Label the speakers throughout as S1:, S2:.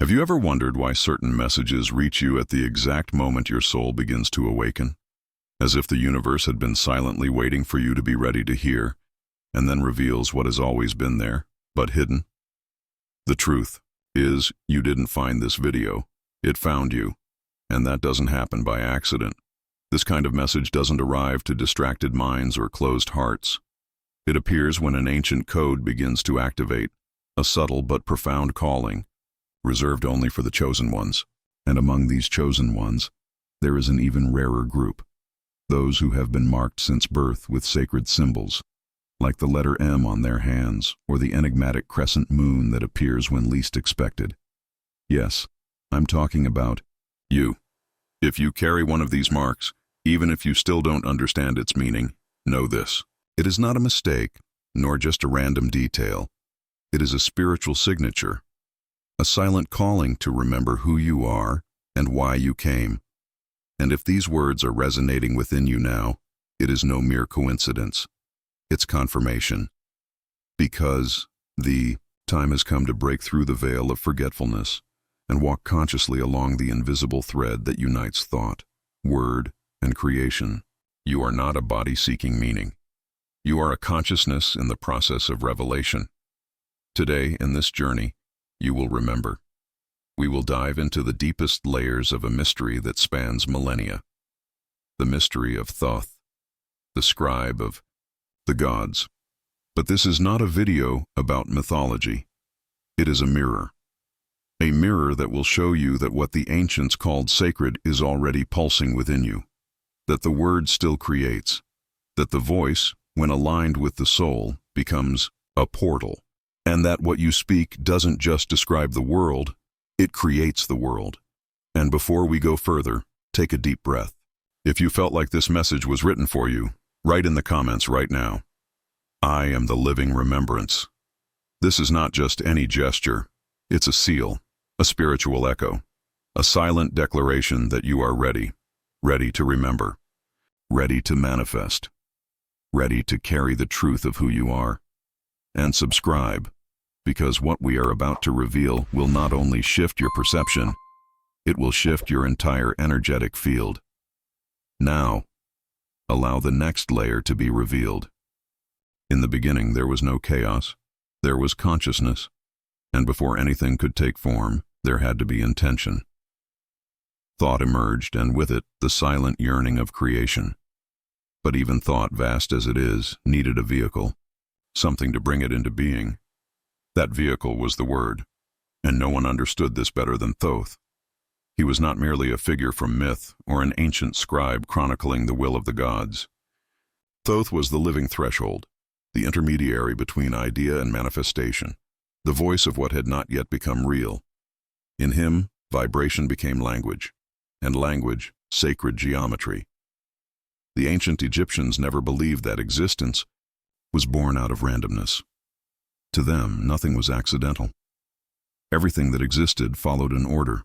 S1: Have you ever wondered why certain messages reach you at the exact moment your soul begins to awaken? As if the universe had been silently waiting for you to be ready to hear, and then reveals what has always been there, but hidden? The truth is, you didn't find this video. It found you. And that doesn't happen by accident. This kind of message doesn't arrive to distracted minds or closed hearts. It appears when an ancient code begins to activate, a subtle but profound calling, reserved only for the chosen ones. And among these chosen ones, there is an even rarer group, those who have been marked since birth with sacred symbols, like the letter M on their hands or the enigmatic crescent moon that appears when least expected. Yes, I'm talking about you. If you carry one of these marks, even if you still don't understand its meaning, know this. It is not a mistake, nor just a random detail. It is a spiritual signature, a silent calling to remember who you are and why you came. And if these words are resonating within you now, it is no mere coincidence. It's confirmation. Because the time has come to break through the veil of forgetfulness and walk consciously along the invisible thread that unites thought, word, and creation. You are not a body seeking meaning. You are a consciousness in the process of revelation. Today, in this journey, you will remember. We will dive into the deepest layers of a mystery that spans millennia. The mystery of Thoth, the scribe of the gods. But this is not a video about mythology. It is a mirror. A mirror that will show you that what the ancients called sacred is already pulsing within you. That the word still creates. That the voice, when aligned with the soul, becomes a portal. And that what you speak doesn't just describe the world, it creates the world. And before we go further, take a deep breath. If you felt like this message was written for you, write in the comments right now. I am the living remembrance. This is not just any gesture. It's a seal, a spiritual echo, a silent declaration that you are ready, ready to remember, ready to manifest, ready to carry the truth of who you are. And subscribe, because what we are about to reveal will not only shift your perception, it will shift your entire energetic field. Now, allow the next layer to be revealed. In the beginning there was no chaos, there was consciousness, and before anything could take form, there had to be intention. Thought emerged, and with it, the silent yearning of creation. But even thought, vast as it is, needed a vehicle. Something to bring it into being. That vehicle was the word, and no one understood this better than Thoth. He was not merely a figure from myth or an ancient scribe chronicling the will of the gods. Thoth was the living threshold, the intermediary between idea and manifestation, the voice of what had not yet become real. In him, vibration became language, and language, sacred geometry. The ancient Egyptians never believed that existence was born out of randomness. To them, nothing was accidental. Everything that existed followed an order,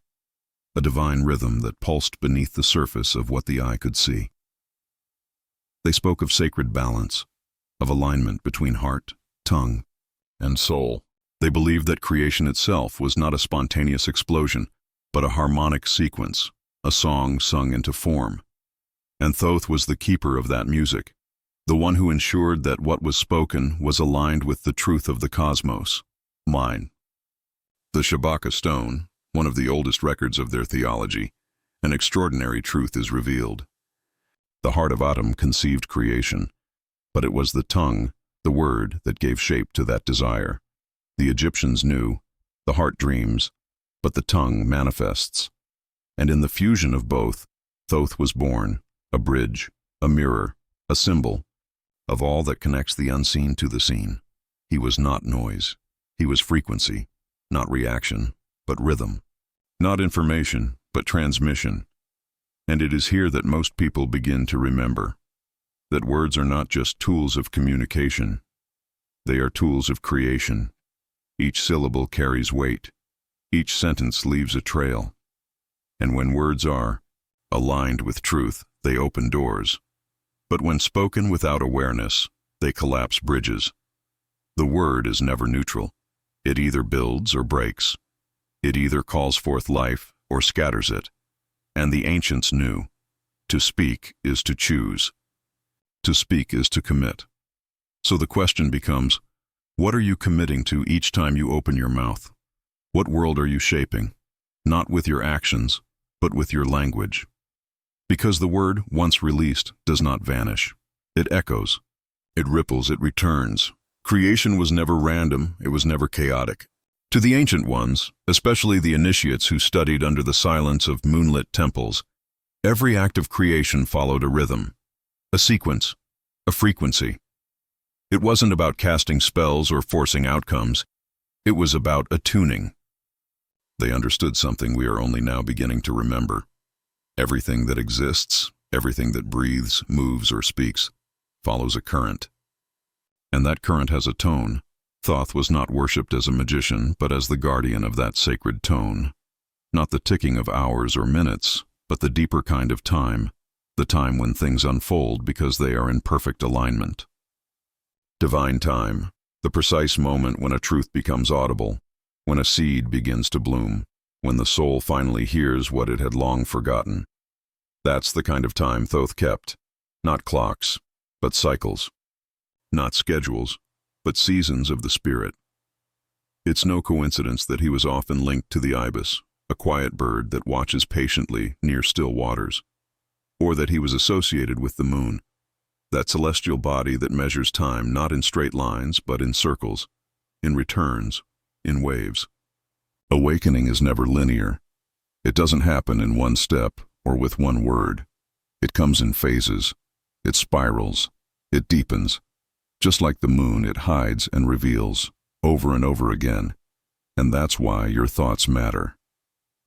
S1: a divine rhythm that pulsed beneath the surface of what the eye could see. They spoke of sacred balance, of alignment between heart, tongue, and soul. They believed that creation itself was not a spontaneous explosion, but a harmonic sequence, a song sung into form. And Thoth was the keeper of that music, the one who ensured that what was spoken was aligned with the truth of the cosmos, mine. The Shabaka stone, one of the oldest records of their theology, an extraordinary truth is revealed. The heart of Adam conceived creation, but it was the tongue, the word, that gave shape to that desire. The Egyptians knew, the heart dreams, but the tongue manifests. And in the fusion of both, Thoth was born, a bridge, a mirror, a symbol, of all that connects the unseen to the seen. He was not noise. He was frequency, not reaction, but rhythm. Not information, but transmission. And it is here that most people begin to remember that words are not just tools of communication. They are tools of creation. Each syllable carries weight. Each sentence leaves a trail. And when words are aligned with truth, they open doors. But when spoken without awareness, they collapse bridges. The word is never neutral. It either builds or breaks. It either calls forth life or scatters it. And the ancients knew. To speak is to choose. To speak is to commit. So the question becomes, what are you committing to each time you open your mouth? What world are you shaping? Not with your actions, but with your language. Because the word, once released, does not vanish. It echoes. It ripples, it returns. Creation was never random, it was never chaotic. To the ancient ones, especially the initiates who studied under the silence of moonlit temples, every act of creation followed a rhythm, a sequence, a frequency. It wasn't about casting spells or forcing outcomes. It was about attuning. They understood something we are only now beginning to remember. Everything that exists, everything that breathes, moves, or speaks, follows a current. And that current has a tone. Thoth was not worshipped as a magician, but as the guardian of that sacred tone. Not the ticking of hours or minutes, but the deeper kind of time, the time when things unfold because they are in perfect alignment. Divine time, the precise moment when a truth becomes audible, when a seed begins to bloom, when the soul finally hears what it had long forgotten. That's the kind of time Thoth kept. Not clocks, but cycles. Not schedules, but seasons of the spirit. It's no coincidence that he was often linked to the ibis, a quiet bird that watches patiently near still waters, or that he was associated with the moon, that celestial body that measures time not in straight lines but in circles, in returns, in waves. Awakening is never linear. It doesn't happen in one step or with one word. It comes in phases. It spirals. It deepens. Just like the moon, it hides and reveals over and over again. And that's why your thoughts matter.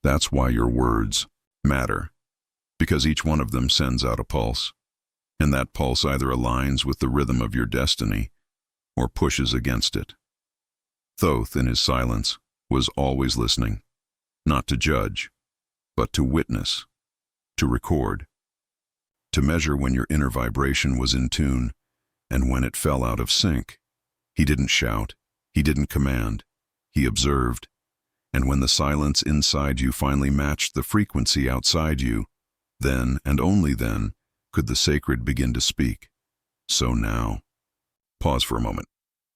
S1: That's why your words matter. Because each one of them sends out a pulse. And that pulse either aligns with the rhythm of your destiny or pushes against it. Thoth, in his silence, was always listening, not to judge, but to witness, to record, to measure when your inner vibration was in tune and when it fell out of sync. He didn't shout, he didn't command, he observed. And when the silence inside you finally matched the frequency outside you, then and only then could the sacred begin to speak. So now, pause for a moment.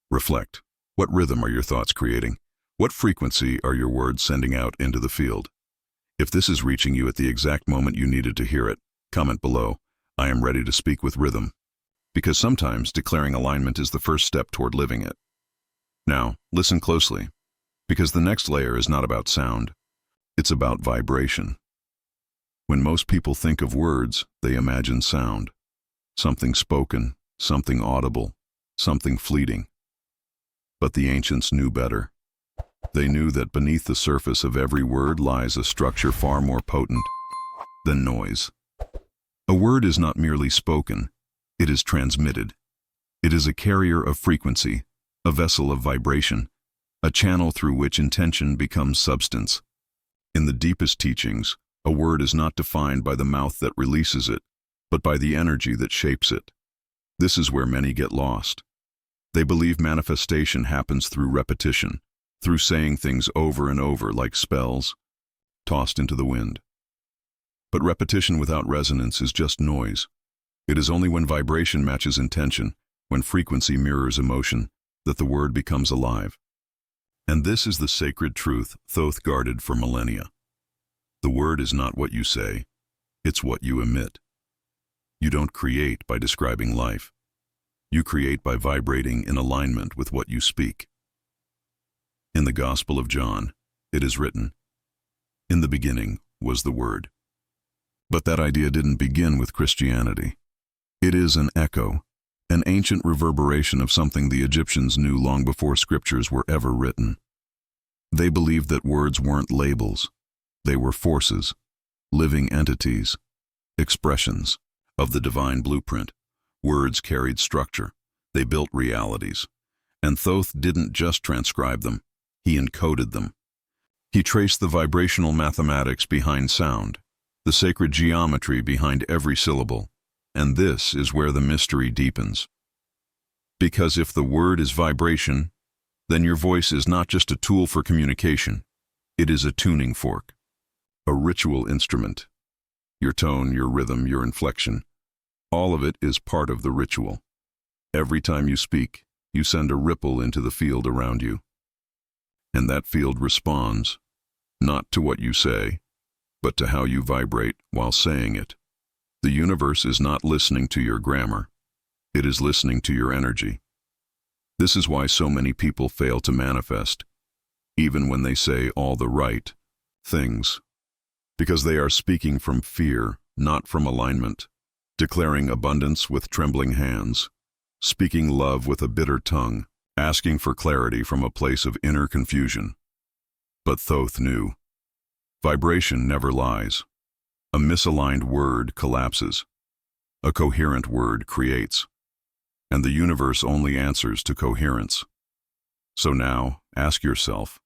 S1: Reflect. What rhythm are your thoughts creating? What frequency are your words sending out into the field? If this is reaching you at the exact moment you needed to hear it, comment below, I am ready to speak with rhythm. Because sometimes declaring alignment is the first step toward living it. Now, listen closely, because the next layer is not about sound. It's about vibration. When most people think of words, they imagine sound. Something spoken, something audible, something fleeting. But the ancients knew better. They knew that beneath the surface of every word lies a structure far more potent than noise. A word is not merely spoken, it is transmitted. It is a carrier of frequency, a vessel of vibration, a channel through which intention becomes substance. In the deepest teachings, a word is not defined by the mouth that releases it, but by the energy that shapes it. This is where many get lost. They believe manifestation happens through repetition, through saying things over and over like spells, tossed into the wind. But repetition without resonance is just noise. It is only when vibration matches intention, when frequency mirrors emotion, that the word becomes alive. And this is the sacred truth Thoth guarded for millennia. The word is not what you say, it's what you emit. You don't create by describing life. You create by vibrating in alignment with what you speak. In the Gospel of John, it is written, "In the beginning was the Word." But that idea didn't begin with Christianity. It is an echo, an ancient reverberation of something the Egyptians knew long before scriptures were ever written. They believed that words weren't labels. They were forces, living entities, expressions of the divine blueprint. Words carried structure. They built realities. And Thoth didn't just transcribe them, he encoded them. He traced the vibrational mathematics behind sound, the sacred geometry behind every syllable. And this is where the mystery deepens. Because if the word is vibration, then your voice is not just a tool for communication. It is a tuning fork, a ritual instrument. Your tone, your rhythm, your inflection, all of it is part of the ritual. Every time you speak, you send a ripple into the field around you. And that field responds, not to what you say, but to how you vibrate while saying it. The universe is not listening to your grammar. It is listening to your energy. This is why so many people fail to manifest, even when they say all the right things, because they are speaking from fear, not from alignment, declaring abundance with trembling hands, speaking love with a bitter tongue, asking for clarity from a place of inner confusion. But Thoth knew. Vibration never lies. A misaligned word collapses. A coherent word creates. And the universe only answers to coherence. So now, ask yourself,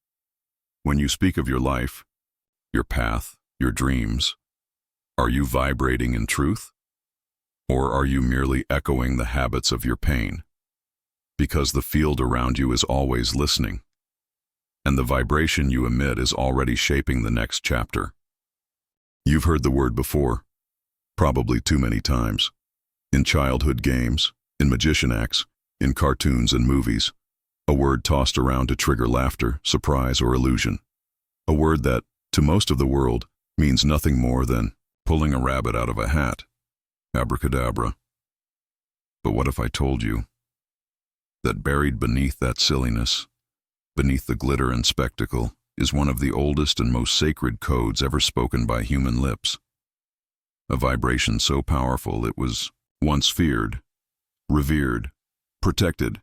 S1: when you speak of your life, your path, your dreams, are you vibrating in truth? Or are you merely echoing the habits of your pain? Because the field around you is always listening, and the vibration you emit is already shaping the next chapter. You've heard the word before, probably too many times, in childhood games, in magician acts, in cartoons and movies, a word tossed around to trigger laughter, surprise, or illusion. A word that, to most of the world, means nothing more than pulling a rabbit out of a hat. Abracadabra. But what if I told you that buried beneath that silliness, beneath the glitter and spectacle, is one of the oldest and most sacred codes ever spoken by human lips? A vibration so powerful it was once feared, revered, protected.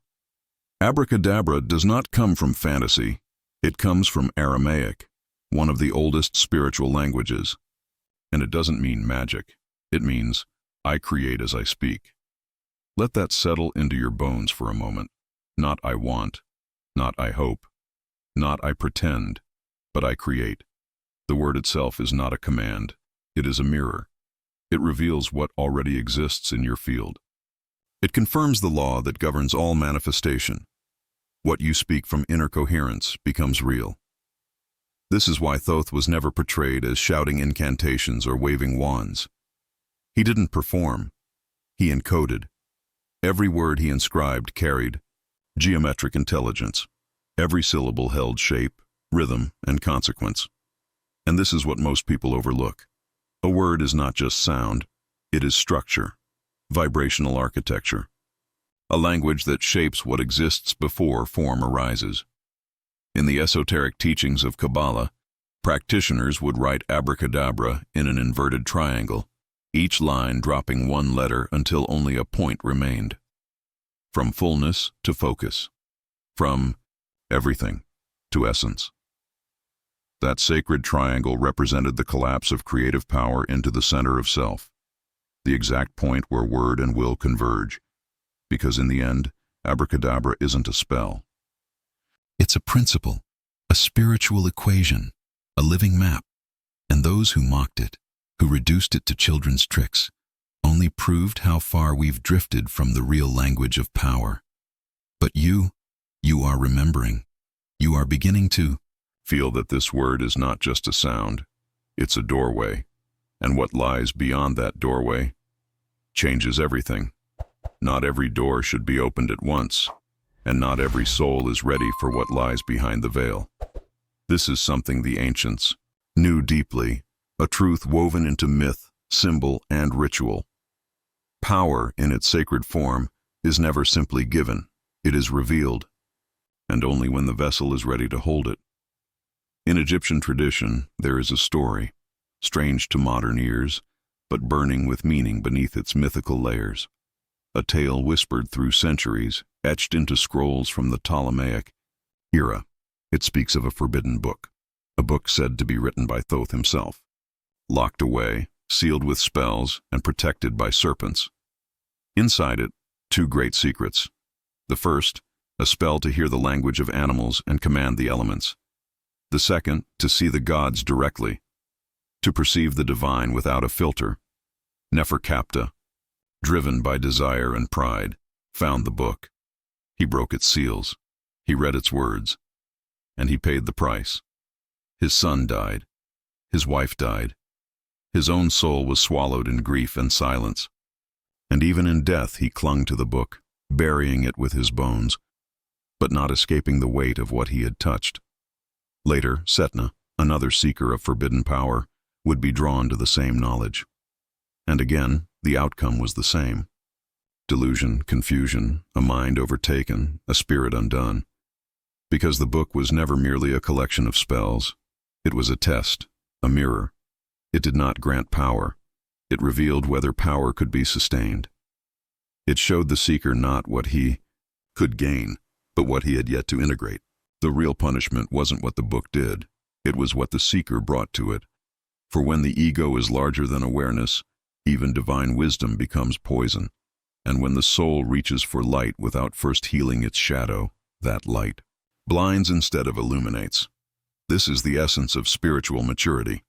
S1: Abracadabra does not come from fantasy. It comes from Aramaic, one of the oldest spiritual languages. And it doesn't mean magic. It means, I create as I speak. Let that settle into your bones for a moment. Not I want, not I hope, not I pretend, but I create. The word itself is not a command. It is a mirror. It reveals what already exists in your field. It confirms the law that governs all manifestation. What you speak from inner coherence becomes real. This is why Thoth was never portrayed as shouting incantations or waving wands. He didn't perform. He encoded. Every word he inscribed carried geometric intelligence. Every syllable held shape, rhythm, and consequence. And this is what most people overlook. A word is not just sound, it is structure, vibrational architecture. A language that shapes what exists before form arises. In the esoteric teachings of Kabbalah, practitioners would write abracadabra in an inverted triangle, each line dropping one letter until only a point remained. From fullness to focus. From everything to essence. That sacred triangle represented the collapse of creative power into the center of self, the exact point where word and will converge, because in the end, abracadabra isn't a spell. It's a principle, a spiritual equation, a living map, and those who mocked it, who reduced it to children's tricks, only proved how far we've drifted from the real language of power. But you are remembering. You are beginning to feel that this word is not just a sound, it's a doorway, and what lies beyond that doorway changes everything. Not every door should be opened at once, and not every soul is ready for what lies behind the veil. This is something the ancients knew deeply, a truth woven into myth, symbol, and ritual. Power, in its sacred form, is never simply given, it is revealed, and only when the vessel is ready to hold it. In Egyptian tradition, there is a story, strange to modern ears, but burning with meaning beneath its mythical layers. A tale whispered through centuries, etched into scrolls from the Ptolemaic era. It speaks of a forbidden book, a book said to be written by Thoth himself, locked away, sealed with spells, and protected by serpents. Inside it, two great secrets. The first, a spell to hear the language of animals and command the elements. The second, to see the gods directly, to perceive the divine without a filter. Neferkapta, driven by desire and pride, found the book. He broke its seals, he read its words, and he paid the price. His son died. His wife died. His own soul was swallowed in grief and silence. And even in death he clung to the book, burying it with his bones, but not escaping the weight of what he had touched. Later, Setna, another seeker of forbidden power, would be drawn to the same knowledge. And again, the outcome was the same. Delusion, confusion, a mind overtaken, a spirit undone. Because the book was never merely a collection of spells. It was a test, a mirror. It did not grant power. It revealed whether power could be sustained. It showed the seeker not what he could gain, but what he had yet to integrate. The real punishment wasn't what the book did. It was what the seeker brought to it. For when the ego is larger than awareness, even divine wisdom becomes poison. And when the soul reaches for light without first healing its shadow, that light blinds instead of illuminates. This is the essence of spiritual maturity,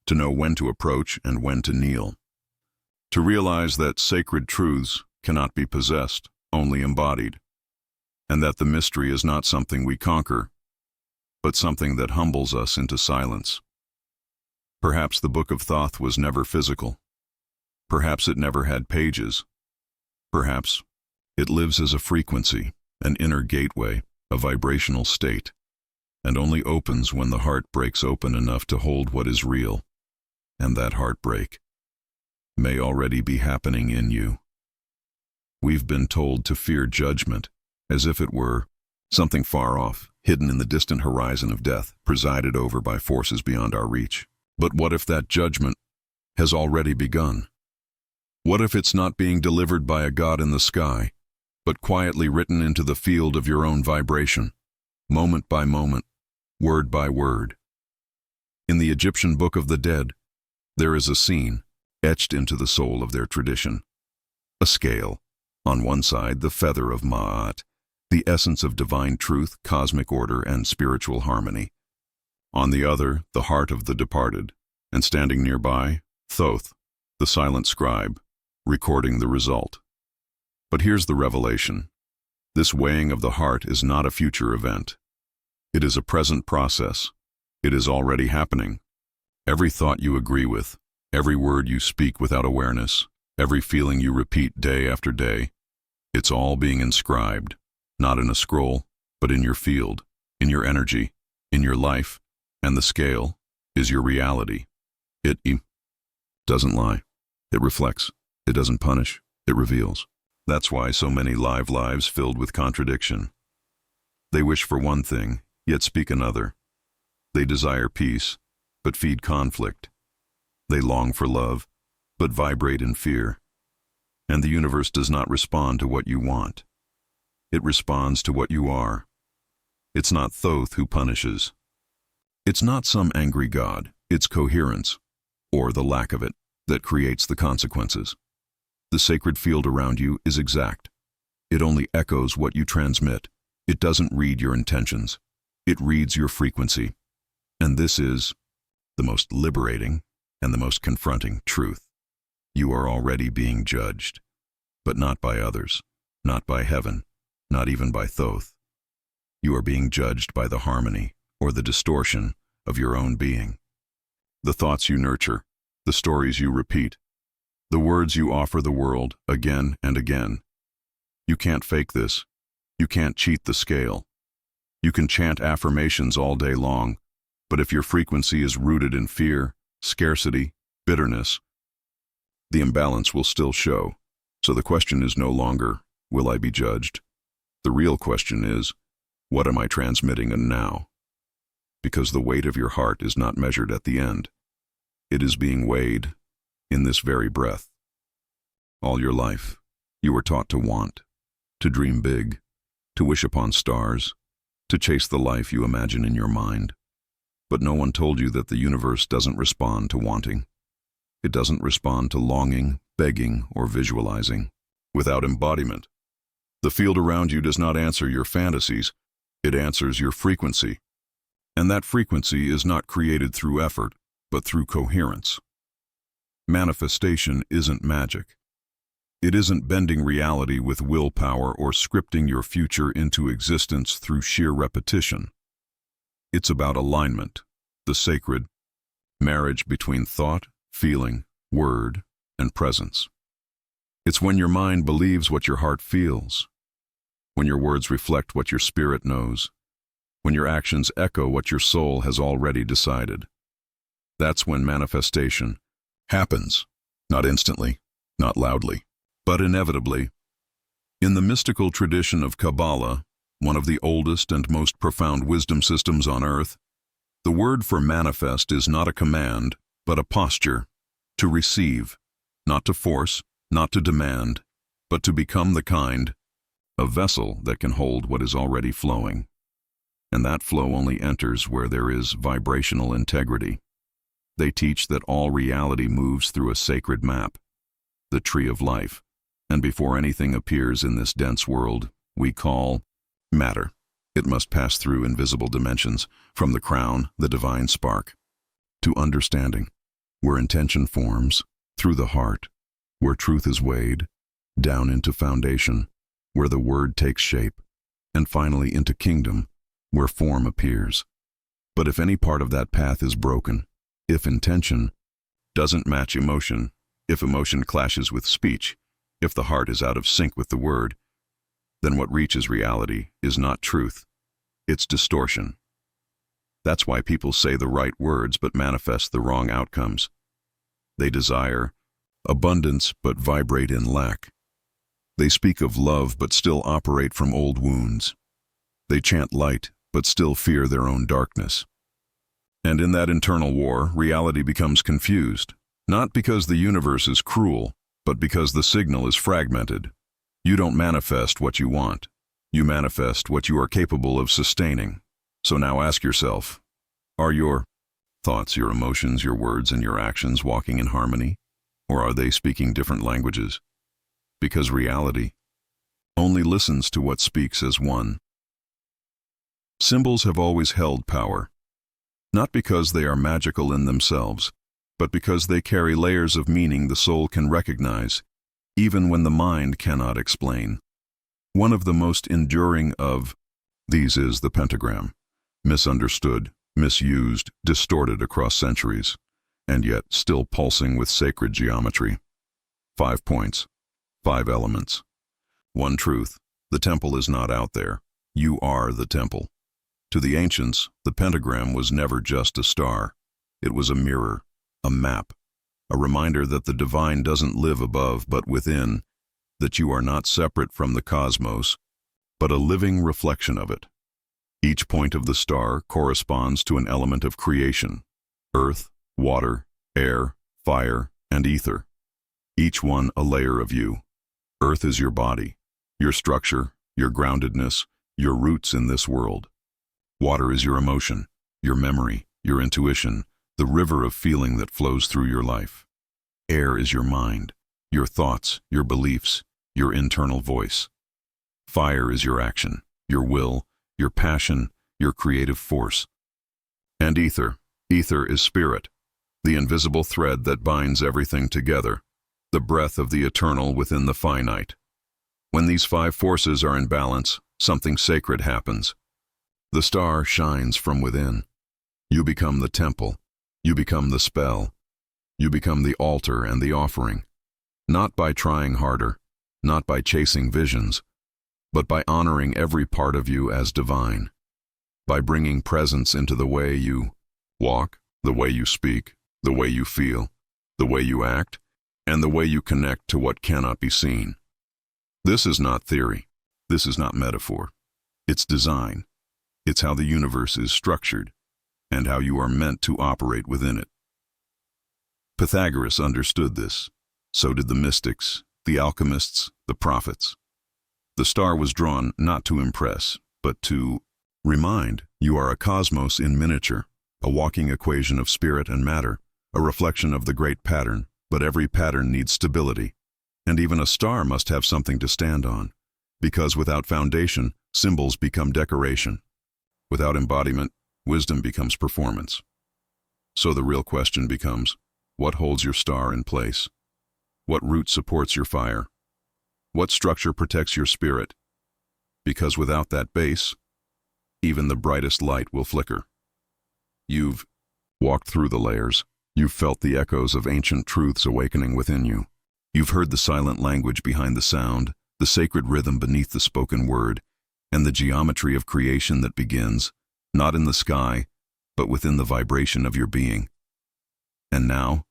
S1: to know when to approach and when to kneel. To realize that sacred truths cannot be possessed, only embodied, and that the mystery is not something we conquer, but something that humbles us into silence. Perhaps the Book of Thoth was never physical. Perhaps it never had pages. Perhaps it lives as a frequency, an inner gateway, a vibrational state, and only opens when the heart breaks open enough to hold what is real. And that heartbreak may already be happening in you. We've been told to fear judgment, as if it were something far off, hidden in the distant horizon of death, presided over by forces beyond our reach. But what if that judgment has already begun? What if it's not being delivered by a god in the sky, but quietly written into the field of your own vibration, moment by moment, word by word? In the Egyptian Book of the Dead, there is a scene etched into the soul of their tradition. A scale. On one side, the feather of Ma'at, the essence of divine truth, cosmic order, and spiritual harmony. On the other, the heart of the departed, and standing nearby, Thoth, the silent scribe, recording the result. But here's the revelation. This weighing of the heart is not a future event. It is a present process. It is already happening. Every thought you agree with, every word you speak without awareness, every feeling you repeat day after day, it's all being inscribed, not in a scroll, but in your field, in your energy, in your life, and the scale is your reality. It doesn't lie. It reflects. It doesn't punish. It reveals. That's why so many live lives filled with contradiction. They wish for one thing, yet speak another. They desire peace, but feed conflict. They long for love, but vibrate in fear. And the universe does not respond to what you want. It responds to what you are. It's not Thoth who punishes. It's not some angry god. It's coherence, or the lack of it, that creates the consequences. The sacred field around you is exact. It only echoes what you transmit. It doesn't read your intentions. It reads your frequency. And this is the most liberating and the most confronting truth. You are already being judged, but not by others, not by heaven, not even by Thoth. You are being judged by the harmony or the distortion of your own being. The thoughts you nurture, the stories you repeat, the words you offer the world again and again. You can't fake this. You can't cheat the scale. You can chant affirmations all day long, but if your frequency is rooted in fear, scarcity, bitterness, the imbalance will still show. So the question is no longer, will I be judged? The real question is, what am I transmitting and now? Because the weight of your heart is not measured at the end. It is being weighed in this very breath. All your life, you were taught to want, to dream big, to wish upon stars, to chase the life you imagine in your mind. But no one told you that the universe doesn't respond to wanting. It doesn't respond to longing, begging, or visualizing. Without embodiment, the field around you does not answer your fantasies, it answers your frequency. And that frequency is not created through effort, but through coherence. Manifestation isn't magic. It isn't bending reality with willpower or scripting your future into existence through sheer repetition. It's about alignment, the sacred marriage between thought, feeling, word, and presence. It's when your mind believes what your heart feels, when your words reflect what your spirit knows, when your actions echo what your soul has already decided. That's when manifestation happens, not instantly, not loudly, but inevitably. In the mystical tradition of Kabbalah, one of the oldest and most profound wisdom systems on earth, the word for manifest is not a command, but a posture, to receive, not to force, not to demand, but to become the kind, a vessel that can hold what is already flowing. And that flow only enters where there is vibrational integrity. They teach that all reality moves through a sacred map, the tree of life, and before anything appears in this dense world we call matter, it must pass through invisible dimensions, from the crown, the divine spark, to understanding, where intention forms, through the heart, where truth is weighed, down into foundation, where the word takes shape, and finally into kingdom, where form appears. But if any part of that path is broken, if intention doesn't match emotion, if emotion clashes with speech, if the heart is out of sync with the word, then what reaches reality is not truth, it's distortion. That's why people say the right words but manifest the wrong outcomes. They desire abundance but vibrate in lack. They speak of love but still operate from old wounds. They chant light but still fear their own darkness. And in that internal war, reality becomes confused, not because the universe is cruel, but because the signal is fragmented. You don't manifest what you want. You manifest what you are capable of sustaining. So now ask yourself, are your thoughts, your emotions, your words, and your actions walking in harmony? Or are they speaking different languages? Because reality only listens to what speaks as one. Symbols have always held power, not because they are magical in themselves, but because they carry layers of meaning the soul can recognize, even when the mind cannot explain. One of the most enduring of these is the pentagram, misunderstood, misused, distorted across centuries, and yet still pulsing with sacred geometry. 5 points, 5 elements. One truth, the temple is not out there. You are the temple. To the ancients, the pentagram was never just a star. It was a mirror, a map, a reminder that the divine doesn't live above but within, that you are not separate from the cosmos, but a living reflection of it. Each point of the star corresponds to an element of creation: earth, water, air, fire, and ether. Each one a layer of you. Earth is your body, your structure, your groundedness, your roots in this world. Water is your emotion, your memory, your intuition, the river of feeling that flows through your life. Air is your mind, your thoughts, your beliefs, your internal voice. Fire is your action, your will, your passion, your creative force. And ether is spirit, the invisible thread that binds everything together, the breath of the eternal within the finite. When these 5 forces are in balance, something sacred happens. The star shines from within. You become the temple. You become the spell. You become the altar and the offering, not by trying harder, not by chasing visions, but by honoring every part of you as divine, by bringing presence into the way you walk, the way you speak, the way you feel, the way you act, and the way you connect to what cannot be seen. This is not theory. This is not metaphor. It's design. It's how the universe is structured, and how you are meant to operate within it. Pythagoras understood this. So did the mystics, the alchemists, the prophets. The star was drawn not to impress, but to remind you are a cosmos in miniature, a walking equation of spirit and matter, a reflection of the great pattern, but every pattern needs stability. And even a star must have something to stand on, because without foundation, symbols become decoration. Without embodiment, wisdom becomes performance. So the real question becomes, what holds your star in place? What root supports your fire? What structure protects your spirit? Because without that base, even the brightest light will flicker. You've walked through the layers. You've felt the echoes of ancient truths awakening within you. You've heard the silent language behind the sound, the sacred rhythm beneath the spoken word, and the geometry of creation that begins, not in the sky, but within the vibration of your being. And now,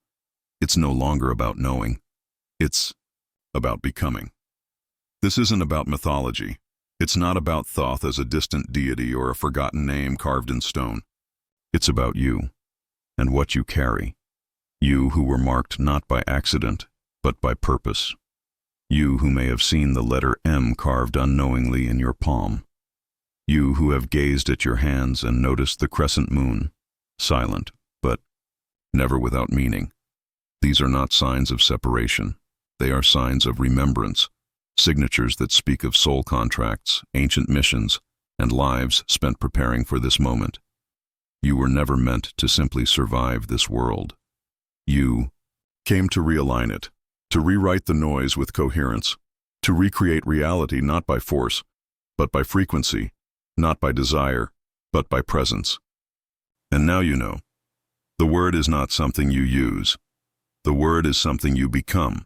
S1: it's no longer about knowing. It's about becoming. This isn't about mythology. It's not about Thoth as a distant deity or a forgotten name carved in stone. It's about you, and what you carry. You who were marked not by accident, but by purpose. You who may have seen the letter M carved unknowingly in your palm. You who have gazed at your hands and noticed the crescent moon, silent, but never without meaning. These are not signs of separation. They are signs of remembrance, signatures that speak of soul contracts, ancient missions, and lives spent preparing for this moment. You were never meant to simply survive this world. You came to realign it, to rewrite the noise with coherence, to recreate reality not by force, but by frequency, not by desire, but by presence. And now you know. The word is not something you use. The word is something you become,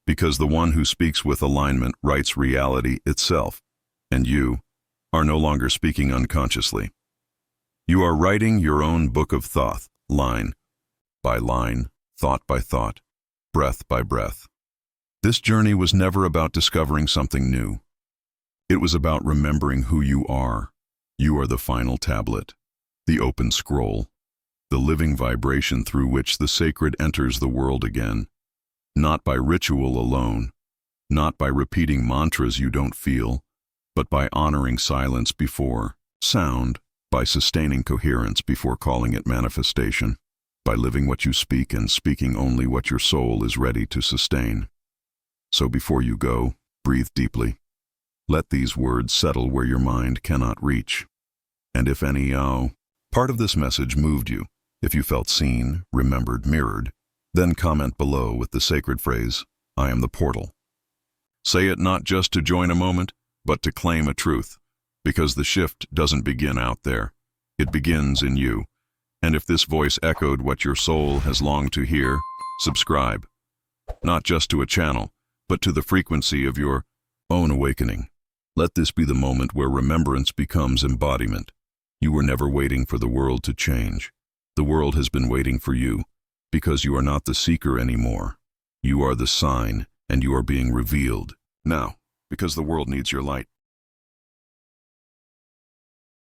S1: because the one who speaks with alignment writes reality itself, and you are no longer speaking unconsciously. You are writing your own book of Thoth, line by line, thought by thought, breath by breath. This journey was never about discovering something new. It was about remembering who you are. You are the final tablet, the open scroll, the living vibration through which the sacred enters the world again, not by ritual alone, not by repeating mantras you don't feel, but by honoring silence before sound, by sustaining coherence before calling it manifestation, by living what you speak and speaking only what your soul is ready to sustain. So before you go, breathe deeply. Let these words settle where your mind cannot reach. And if any part of this message moved you, if you felt seen, remembered, mirrored, then comment below with the sacred phrase, "I am the portal." Say it not just to join a moment, but to claim a truth, because the shift doesn't begin out there. It begins in you. And if this voice echoed what your soul has longed to hear, subscribe, not just to a channel, but to the frequency of your own awakening. Let this be the moment where remembrance becomes embodiment. You were never waiting for the world to change. The world has been waiting for you, because you are not the seeker anymore. You are the sign, and you are being revealed now, because the world needs your light.